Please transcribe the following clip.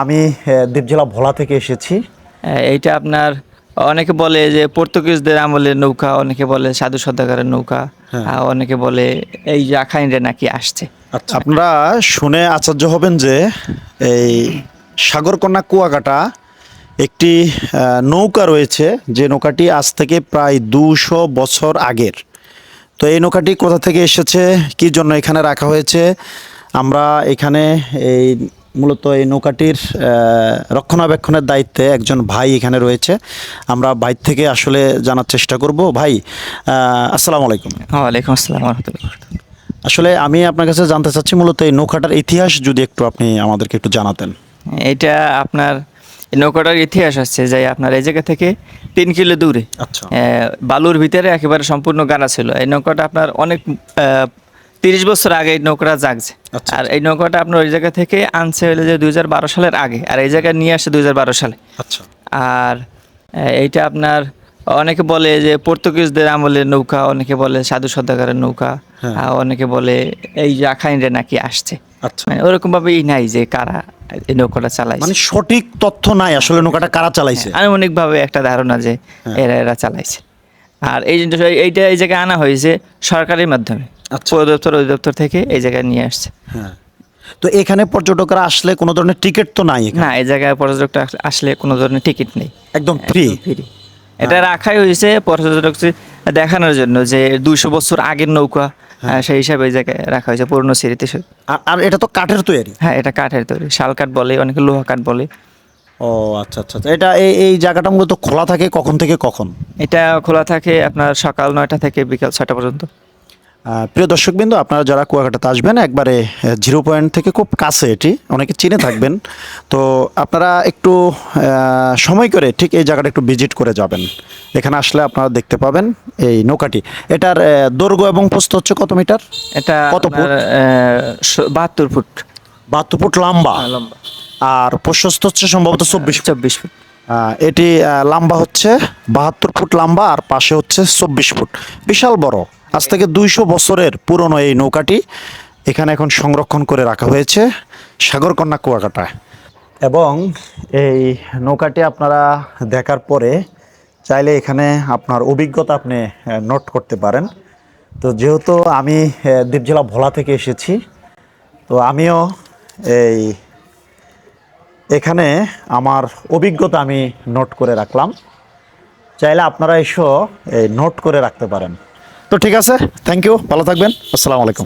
আমি দ্বীপ জেলা ভোলা থেকে এসেছি। এইটা আপনার অনেকে বলে যে পর্তুগিজদের আমলের নৌকা, অনেকে বলে সাধু সদাগরের নৌকা, অনেকে বলে এই রাখাইনরা নাকি আসছে। আচ্ছা, আপনারা শুনে আশ্চর্য হবেন যে এই সাগরকন্যা কুয়াকাটা একটি নৌকা রয়েছে, যে নৌকাটি আজ থেকে প্রায় 200 বছর আগের। তো এই নৌকাটি কোথা থেকে এসেছে, কি জন্য এখানে রাখা হয়েছে, আমরা এখানে এই মূলত এই নৌকাটির রক্ষণাবেক্ষণের দায়িত্বে একজন ভাই এখানে রয়েছে। আমরা ভাই থেকে আসলে জানার চেষ্টা করব। ভাই, আসসালামু আলাইকুম। ওয়ালাইকুম আসসালাম ওয়া রাহমাতুল্লাহ। আসলে আমি আপনার কাছে জানতে চাচ্ছি মূলত এই নৌকাটার ইতিহাস যদি একটু আপনি আমাদেরকে একটু জানাতেন। এটা আপনার এই নৌকাটার ইতিহাস আছে যে আপনার এই জায়গা থেকে 3 কিলো দূরে, আচ্ছা। বালুর ভিতরে একেবারে সম্পূর্ণ গাড়া ছিল। এই নৌকাটা আপনার অনেক 30 বছর আগে এই নৌকাটা জাগছে। আচ্ছা। আর এই নৌকাটা আপনার ওই জায়গা থেকে আনছে হলো যে 2012 সালের আগে, আর এই জায়গায় নিয়ে আসছে 2012 সালে। আচ্ছা। আর এইটা আপনার অনেকে বলে যে পর্তুগিজদের আমলের নৌকা, অনেকে বলে সাধু সদাগরের নৌকা, অনেকে বলে এই রাখাইনরা নাকি আসছে। আচ্ছা, মানে ওরকম ভাবেই নাই যে কারা এই নৌকাটা চালাইছে, মানে সঠিক তথ্য নাই আসলে নৌকাটা কারা চালাইছে। আনুমানিক ভাবে একটা ধারণা যে এরা চালাইছে। আর এইটা এই জায়গায় আনা হয়েছে সরকারের মাধ্যমে, আচ্ছা। পরিদপ্তর অধিদপ্তর থেকে এই জায়গায় নিয়ে আসছে। হ্যাঁ, তো এখানে পর্যটকরা আসলে কোনো ধরনের টিকিট তো নাই এখানে? না, এই জায়গায় পর্যটক আসলে কোনো ধরনের টিকিট নেই, একদম ফ্রি। এটা রাখাই হয়েছে পর্যটক দেখানোর জন্য যে 200 বছর আগের নৌকা, সেই হিসাবে এই জায়গায় রাখা হয়েছে পুরনো স্মৃতি। আর এটা তো কাঠের তৈরি। হ্যাঁ, এটা কাঠের তৈরি, শাল কাঠ বলে, অনেকে লোহা কাঠ বলে। ও আচ্ছা আচ্ছা। এটা এই জায়গাটা মূলত খোলা থাকে কখন থেকে কখন? এটা খোলা থাকে আপনার সকাল 9টা থেকে বিকাল 6টা পর্যন্ত। প্রিয় দর্শকবৃন্দ, আপনারা যারা কুয়াকাটাতে আসবেন, একবারে 0 পয়েন্ট থেকে খুব কাছে, এটি অনেকে চিনে থাকবেন। তো আপনারা একটু সময় করে ঠিক এই জায়গাটা একটু ভিজিট করে যাবেন। এখানে আসলে আপনারা দেখতে পাবেন এই নৌকাটি। এটার দৈর্ঘ্য এবং প্রস্থ হচ্ছে কত মিটার? এটা কত ফুট? 72 ফুট 72 ফুট লম্বা। লম্বা, আর প্রশস্ত হচ্ছে সম্ভবত 24 ফুট। 24 ফুট। এটি লম্বা হচ্ছে 72 ফুট লম্বা, আর পাশে হচ্ছে 24 ফুট। বিশাল বড়। আজ থেকে 200 বছরের পুরনো এই নৌকাটি এখানে এখন সংরক্ষণ করে রাখা হয়েছে সাগরকন্যা কুয়াকাটায়। এবং এই নৌকাটি আপনারা দেখার পরে চাইলে এখানে আপনার অভিজ্ঞতা আপনি নোট করতে পারেন। তো যেহেতু আমি দ্বীপ জেলা ভোলা থেকে এসেছি, তো আমিও এখানে আমার অভিজ্ঞতা আমি নোট করে রাখলাম। চাইলে আপনারা এসো নোট করে রাখতে পারেন। তো ঠিক আছে, থ্যাংক ইউ, ভালো থাকবেন, আসসালামু আলাইকুম।